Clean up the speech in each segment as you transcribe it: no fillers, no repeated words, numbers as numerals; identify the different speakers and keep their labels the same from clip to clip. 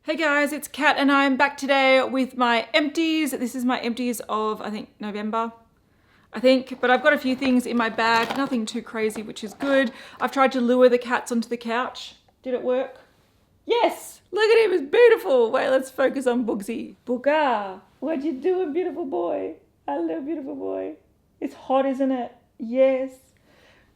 Speaker 1: Hey guys, it's Kat and I'm back today with my empties. This is my empties of, I think, November. But I've got a few things in my bag, nothing too crazy, which is good. I've tried to lure the cats onto the couch. Did it work? Yes! Look at him, it's beautiful. Wait, let's focus on Boogsy. Booga, what you doing, beautiful boy? Hello, beautiful boy. It's hot, isn't it? Yes.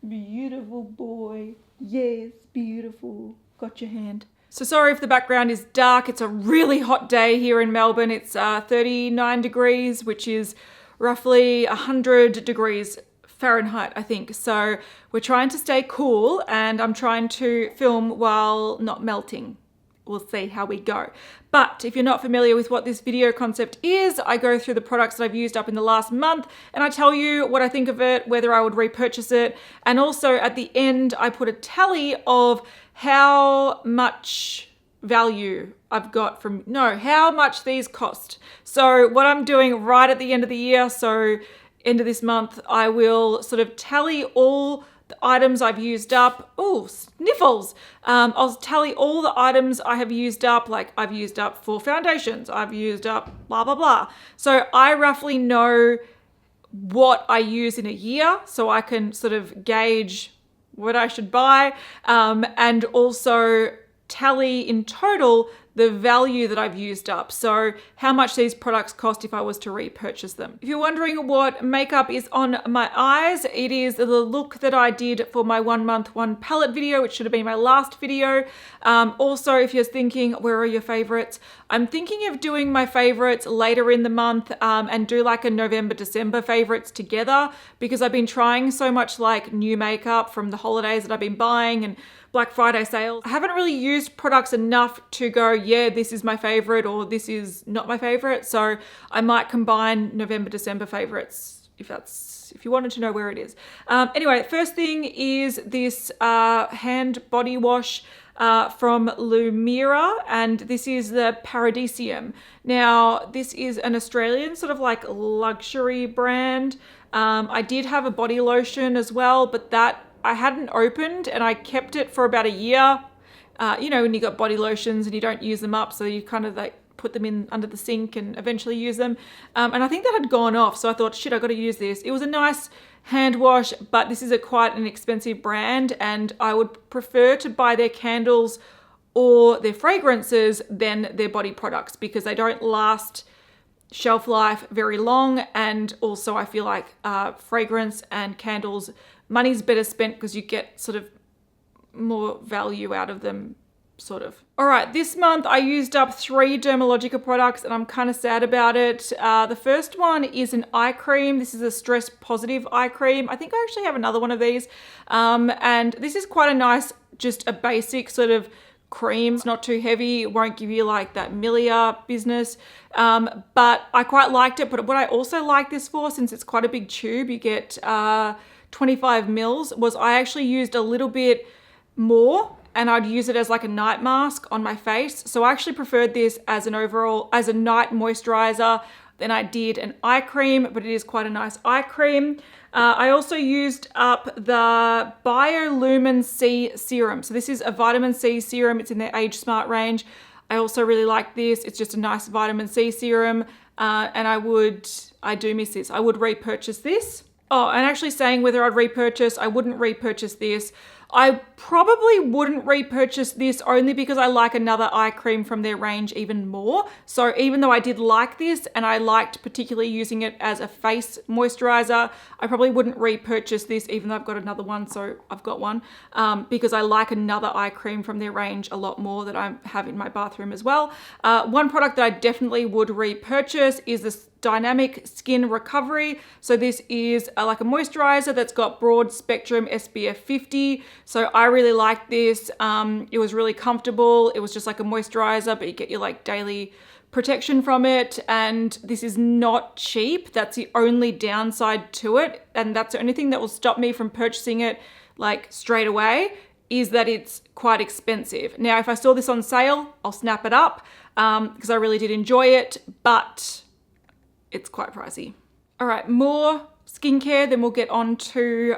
Speaker 1: Beautiful boy. Yes, beautiful. Got your hand. So sorry if the background is dark. It's a really hot day here in Melbourne. It's 39 degrees, which is roughly 100 degrees Fahrenheit, I think. So we're trying to stay cool and I'm trying to film while not melting. We'll see how we go. But if you're not familiar with what this video concept is, I go through the products that I've used up in the last month and I tell you what I think of it, whether I would repurchase it. And also at the end, I put a tally of how much value I've got from, how much these cost. So what I'm doing right at the end of the year, so end of this month, I will sort of tally all the items I've used up. Oh, sniffles. I'll tally all the items I have used up, like I've used up 4 foundations, I've used up blah, blah, blah. So I roughly know what I use in a year, so I can sort of gauge what I should buy, and also tally in total the value that I've used up. So how much these products cost if I was to repurchase them. If you're wondering what makeup is on my eyes, it is the look that I did for my 1 month, 1 palette video, which should have been my last video. Also, if you're thinking, where are your favorites? I'm thinking of doing my favorites later in the month and do like a November, December favorites together, because I've been trying so much like new makeup from the holidays that I've been buying and Black Friday sales. I haven't really used products enough to go, yeah, this is my favorite or this is not my favorite. So I might combine November, December favorites if you wanted to know where it is. Anyway, first thing is this hand body wash from Lumira, and this is the Paradisium. Now, this is an Australian sort of like luxury brand. I did have a body lotion as well, but that I hadn't opened and I kept it for about a year. You know, when you got body lotions and you don't use them up, so you kind of like put them in under the sink and eventually use them. And I think that had gone off, so I thought, shit, I got to use this. It was a nice hand wash, but this is quite an expensive brand, and I would prefer to buy their candles or their fragrances than their body products because they don't last shelf life very long. And also I feel like fragrance and candles, money's better spent because you get sort of more value out of them, sort of. All right, this month I used up 3 Dermalogica products and I'm kind of sad about it. The first one is an eye cream. This is a stress positive eye cream. I think I actually have another one of these. And this is quite a nice, just a basic sort of cream. It's not too heavy. It won't give you like that Milia business. But I quite liked it. But what I also like this for, since it's quite a big tube, you get 25 mils, was I actually used a little bit more and I'd use it as like a night mask on my face. So I actually preferred this as an overall, as a night moisturizer than I did an eye cream, but it is quite a nice eye cream. I also used up the Biolumin-C serum. So this is a vitamin C serum. It's in their Age Smart range. I also really like this. It's just a nice vitamin C serum. And I do miss this. I would repurchase this. Oh, and actually saying whether I'd repurchase, I wouldn't repurchase this. I probably wouldn't repurchase this only because I like another eye cream from their range even more. So even though I did like this and I liked particularly using it as a face moisturizer, I probably wouldn't repurchase this even though I've got another one. So I've got one because I like another eye cream from their range a lot more that I have in my bathroom as well. One product that I definitely would repurchase is this Dynamic Skin Recovery. So this is like a moisturizer that's got broad spectrum SPF 50. So I really like this. It was really comfortable. It was just like a moisturizer, but you get your like daily protection from it. And this is not cheap. That's the only downside to it. And that's the only thing that will stop me from purchasing it like straight away, is that it's quite expensive. Now, if I saw this on sale, I'll snap it up because I really did enjoy it, but it's quite pricey. All right, more skincare, then we'll get on to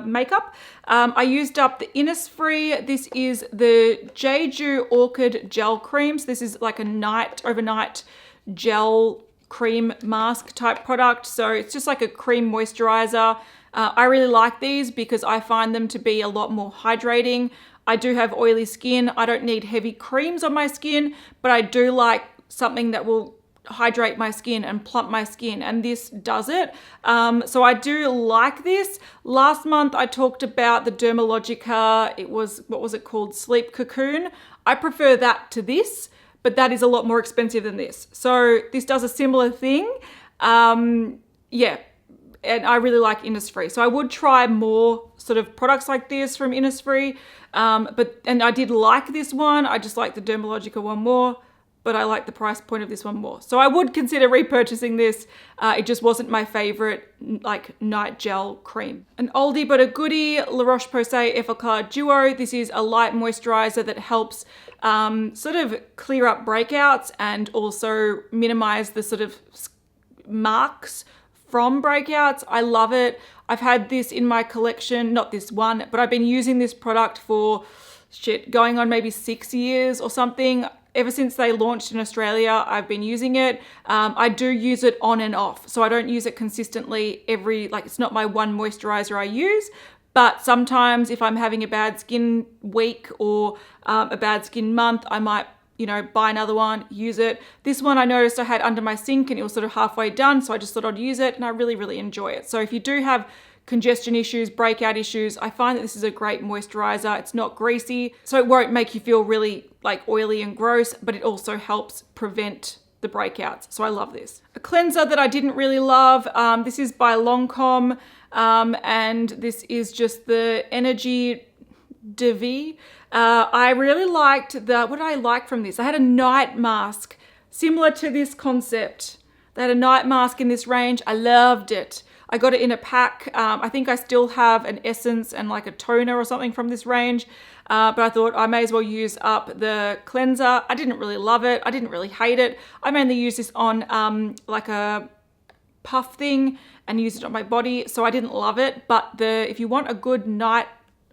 Speaker 1: makeup. I used up the Innisfree. This is the Jeju Orchid Gel Cream. So this is like a overnight gel cream mask type product. So it's just like a cream moisturizer. I really like these because I find them to be a lot more hydrating. I do have oily skin. I don't need heavy creams on my skin, but I do like something that will hydrate my skin and plump my skin, and this does it. So I do like this. Last month I talked about the Dermalogica. It was, what was it called? Sleep Cocoon. I prefer that to this, but that is a lot more expensive than this. So this does a similar thing. Yeah, and I really like Innisfree. So I would try more sort of products like this from Innisfree. And I did like this one. I just like the Dermalogica one more, but I like the price point of this one more. So I would consider repurchasing this. It just wasn't my favorite like night gel cream. An oldie but a goodie, La Roche-Posay Effaclar Duo. This is a light moisturizer that helps sort of clear up breakouts and also minimize the sort of marks from breakouts. I love it. I've had this in my collection, not this one, but I've been using this product for going on maybe 6 years or something. Ever since they launched in Australia, I've been using it. I do use it on and off, so I don't use it consistently it's not my one moisturizer I use, but sometimes if I'm having a bad skin week or a bad skin month, I might buy another one, use it. This one I noticed I had under my sink and it was sort of halfway done, so I just thought I'd use it, and I really, really enjoy it. So if you do have congestion issues, breakout issues, I find that this is a great moisturizer. It's not greasy, so it won't make you feel really like oily and gross, but it also helps prevent the breakouts. So I love this. A cleanser that I didn't really love, this is by Lancome, and this is just the Energie de Vie. I really liked what did I like from this? I had a night mask similar to this concept. They had a night mask in this range. I loved it. I got it in a pack. I think I still have an essence and like a toner or something from this range. But I thought I may as well use up the cleanser. I didn't really love it. I didn't really hate it. I mainly use this on like a puff thing and use it on my body. So I didn't love it. But if you want a good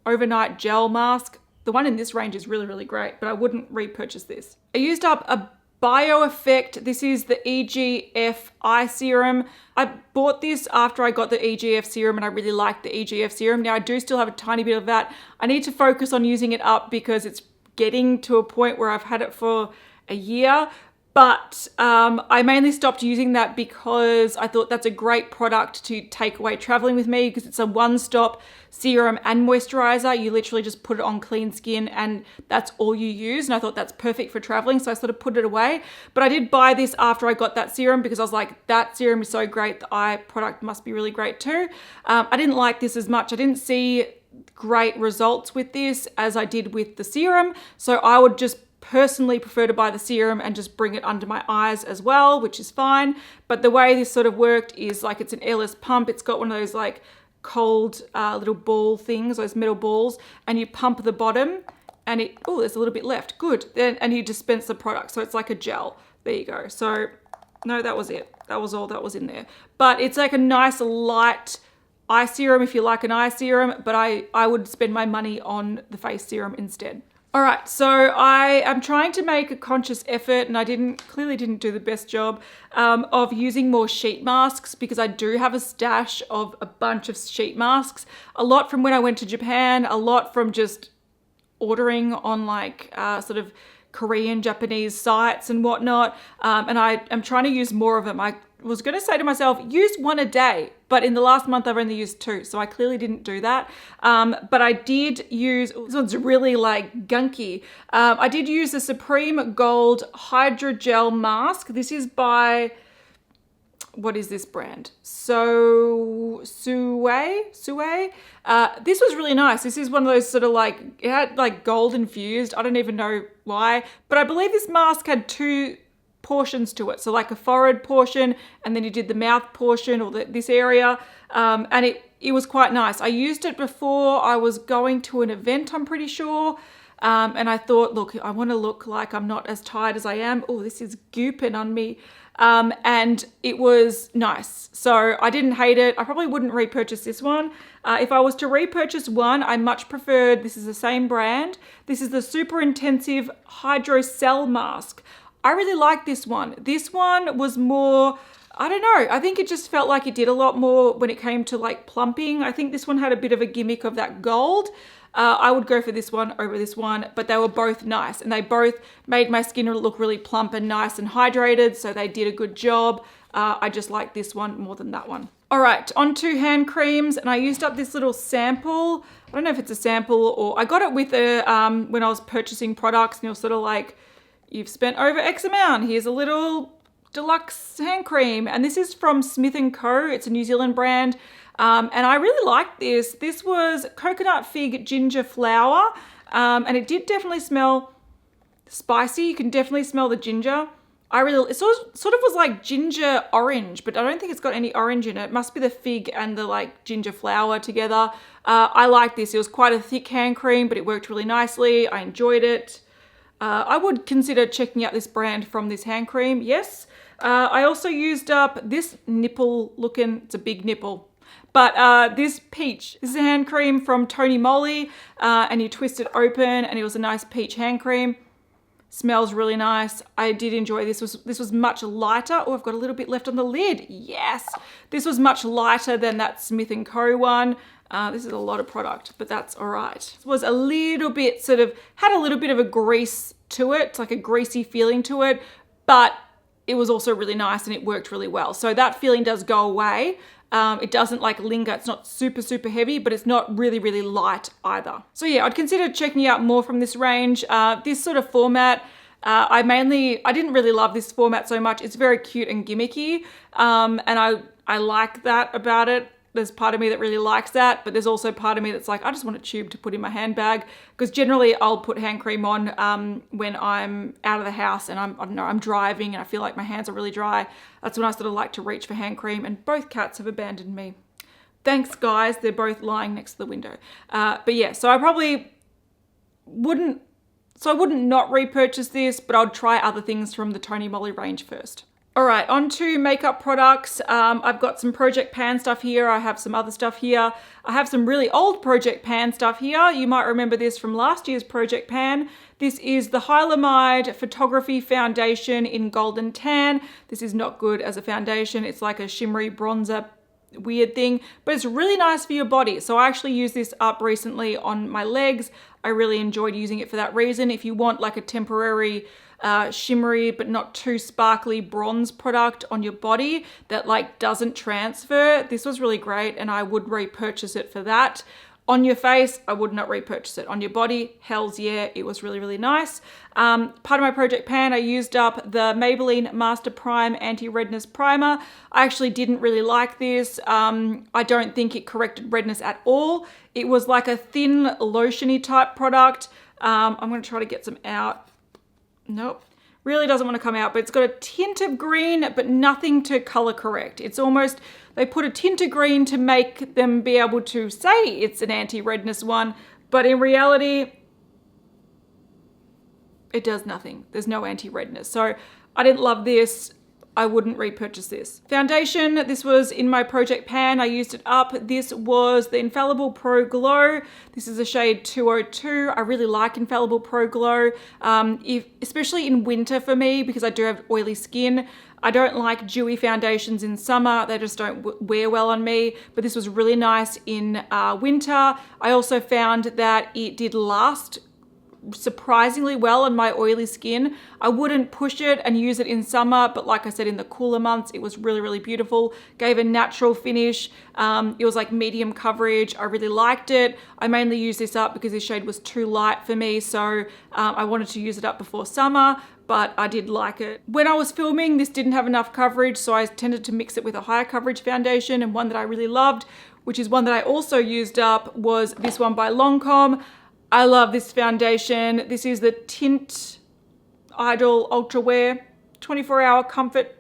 Speaker 1: overnight gel mask, the one in this range is really, really great, but I wouldn't repurchase this. I used up a Bioeffect. This is the EGF Eye Serum. I bought this after I got the EGF serum and I really liked the EGF serum. Now I do still have a tiny bit of that. I need to focus on using it up because it's getting to a point where I've had it for a year. But I mainly stopped using that because I thought that's a great product to take away traveling with me because it's a one-stop serum and moisturizer. You literally just put it on clean skin and that's all you use. And I thought that's perfect for traveling, so I sort of put it away. But I did buy this after I got that serum because I was like, that serum is so great. The eye product must be really great too. I didn't like this as much. I didn't see great results with this as I did with the serum. So I would just personally prefer to buy the serum and just bring it under my eyes as well, which is fine. But the way this sort of worked is like it's an airless pump. It's got one of those like cold little ball things, those metal balls, and you pump the bottom and there's a little bit left. Good. And you dispense the product. So it's like a gel. There you go. So no, that was it. That was all that was in there. But it's like a nice light eye serum if you like an eye serum, but I would spend my money on the face serum instead. All right, so I am trying to make a conscious effort, and I clearly didn't do the best job of using more sheet masks because I do have a stash of a bunch of sheet masks. A lot from when I went to Japan, a lot from just ordering on like sort of Korean, Japanese sites and whatnot. And I am trying to use more of them. I was going to say to myself, use one a day, but in the last month I've only used 2, so I clearly didn't do that. But I did use, this one's really like gunky. I did use the Supreme Gold Hydrogel mask. This is by, what is this brand? Soo'AE. This was really nice. This is one of those sort of like, it had like gold infused. I don't even know why, but I believe this mask had 2 portions to it. So like a forehead portion, and then you did the mouth portion or this area. And it was quite nice. I used it before I was going to an event, I'm pretty sure. And I thought, look, I want to look like I'm not as tired as I am. Oh, this is gooping on me. And it was nice. So I didn't hate it. I probably wouldn't repurchase this one. If I was to repurchase one, I much preferred, this is the same brand. This is the Super Intensive Hydrocell Mask. I really like this one. This one was more, I don't know, I think it just felt like it did a lot more when it came to like plumping. I think this one had a bit of a gimmick of that gold. I would go for this one over this one, but they were both nice and they both made my skin look really plump and nice and hydrated, so they did a good job. I just like this one more than that one. All right, on to hand creams, and I used up this little sample. I don't know if it's a sample or I got it with a, when I was purchasing products, and you're sort of like, you've spent over X amount, here's a little deluxe hand cream. And this is from Smith & Co. It's a New Zealand brand. And I really liked this. This was coconut fig ginger flower. And it did definitely smell spicy. You can definitely smell the ginger. It sort of was like ginger orange, but I don't think it's got any orange in it. It must be the fig and the like ginger flower together. I like this. It was quite a thick hand cream, but it worked really nicely. I enjoyed it. I would consider checking out this brand from this hand cream. Yes. I also used up this nipple looking, it's a big nipple. But this peach, this is a hand cream from Tony Moly, and you twist it open and it was a nice peach hand cream. Smells really nice. I did enjoy this. This was much lighter. Oh, I've got a little bit left on the lid. Yes. This was much lighter than that Smith & Co. one. This is a lot of product, but that's all right. It was a little bit had a little bit of a grease to it. It's like a greasy feeling to it, but it was also really nice and it worked really well. So that feeling does go away. It doesn't like linger. It's not super, super heavy, but it's not really, really light either. So yeah, I'd consider checking out more from this range. This sort of format, I didn't really love this format so much. It's very cute and gimmicky. And I like that about it. There's part of me that really likes that, but there's also part of me that's like, I just want a tube to put in my handbag, because generally I'll put hand cream on when I'm out of the house and I'm driving and I feel like my hands are really dry. That's when I sort of like to reach for hand cream, and both cats have abandoned me. Thanks, guys. They're both lying next to the window. But yeah, so I probably wouldn't not repurchase this, but I'd try other things from the Tony Moly range first. All right, on to makeup products. I've got some Project Pan stuff here. I have some other stuff here. I have some really old Project Pan stuff here. You might remember this from last year's Project Pan. This is the Hylamide Photography Foundation in Golden Tan. This is not good as a foundation. It's like a shimmery bronzer weird thing, but it's really nice for your body. So I actually used this up recently on my legs. I really enjoyed using it for that reason. If you want like a temporary shimmery but not too sparkly bronze product on your body that like doesn't transfer, this was really great and I would repurchase it for that. On your face, I would not repurchase it. On your body, hells yeah, it was really, really nice. Part of my Project Pan, I used up the Maybelline Master Prime Anti-Redness Primer. I actually didn't really like this. I don't think it corrected redness at all. It was like a thin lotiony type product. I'm gonna try to get some out. Nope. Really doesn't want to come out, but it's got a tint of green, but nothing to color correct. It's almost, they put a tint of green to make them be able to say it's an anti-redness one, but in reality, it does nothing. There's no anti-redness. So I didn't love this. I wouldn't repurchase this. Foundation, this was in my Project Pan. I used it up. This was the Infallible Pro Glow. This is a shade 202. I really like Infallible Pro Glow, especially in winter for me, because I do have oily skin. I don't like dewy foundations in summer. They just don't wear well on me, but this was really nice in winter. I also found that it did last surprisingly well on my oily skin. I wouldn't push it and use it in summer, but like I said, in the cooler months, it was really, really beautiful. Gave a natural finish. It was like medium coverage. I really liked it. I mainly used this up because this shade was too light for me, so I wanted to use it up before summer, but I did like it. When I was filming, this didn't have enough coverage, so I tended to mix it with a higher coverage foundation, and one that I really loved, which is one that I also used up, was this one by Lancome. I love this foundation. This is the Tint Idol Ultra Wear 24-hour comfort,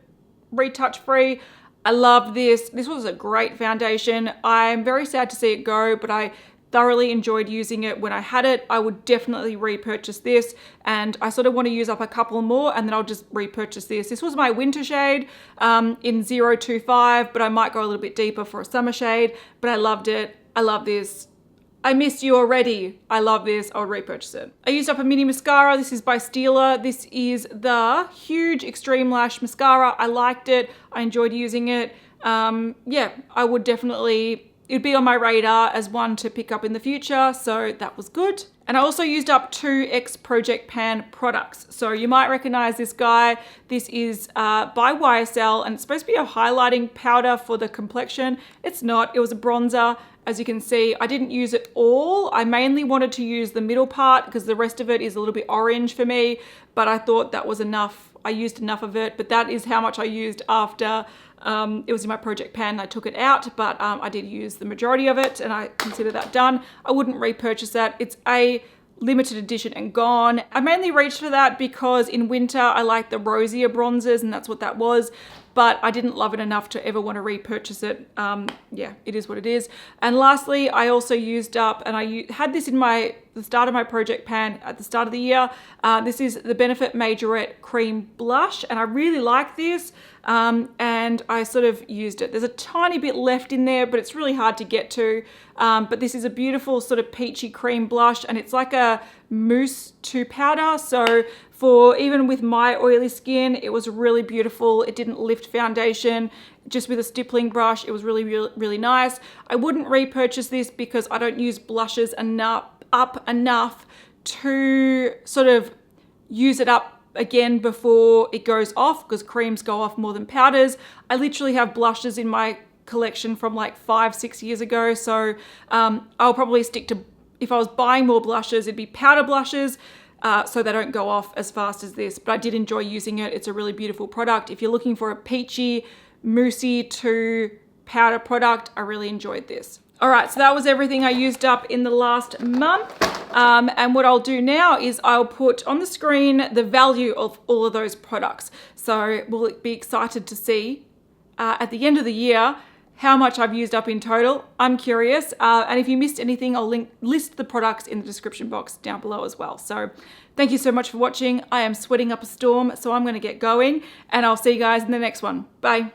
Speaker 1: retouch free. I love this. This was a great foundation. I'm very sad to see it go, but I thoroughly enjoyed using it when I had it. I would definitely repurchase this, and I sort of want to use up a couple more and then I'll just repurchase this. This was my winter shade in 025, but I might go a little bit deeper for a summer shade, but I loved it. I love this. I miss you already. I love this. I would repurchase it. I used up a mini mascara. This is by Stila. This is the Huge Extreme Lash Mascara. I liked it. I enjoyed using it. Yeah, I would definitely, it'd be on my radar as one to pick up in the future. So that was good. And I also used up 2 X Project Pan products. So you might recognize this guy. This is by YSL, and it's supposed to be a highlighting powder for the complexion. It's not. It was a bronzer. As you can see, I didn't use it all. I mainly wanted to use the middle part because the rest of it is a little bit orange for me, but I thought that was enough. I used enough of it, but that is how much I used after it was in my project pan. I took it out, but I did use the majority of it and I consider that done. I wouldn't repurchase that. It's a limited edition and gone. I mainly reached for that because in winter I like the rosier bronzers, and that's what that was. But I didn't love it enough to ever want to repurchase it. Yeah, it is what it is. And lastly, I also used up, and I had this in the start of my project pan at the start of the year. This is the Benefit Majorette Cream Blush, and I really like this. And I sort of used it. There's a tiny bit left in there, but it's really hard to get to. But this is a beautiful sort of peachy cream blush, and it's like a mousse to powder. So for even with my oily skin, it was really beautiful. It didn't lift foundation. Just with a stippling brush, it was really, really, really nice. I wouldn't repurchase this because I don't use blushes enough to sort of use it up again before it goes off, because creams go off more than powders. I literally have blushes in my collection from like 5-6 years ago. So I'll probably stick to, if I was buying more blushes, it'd be powder blushes. So they don't go off as fast as this, but I did enjoy using it. It's a really beautiful product. If you're looking for a peachy, moussey to powder product, I really enjoyed this. All right, so that was everything I used up in the last month. And what I'll do now is I'll put on the screen the value of all of those products. So we'll be excited to see at the end of the year how much I've used up in total. I'm curious. And if you missed anything, I'll list the products in the description box down below as well. So thank you so much for watching. I am sweating up a storm, so I'm going to get going, and I'll see you guys in the next one. Bye.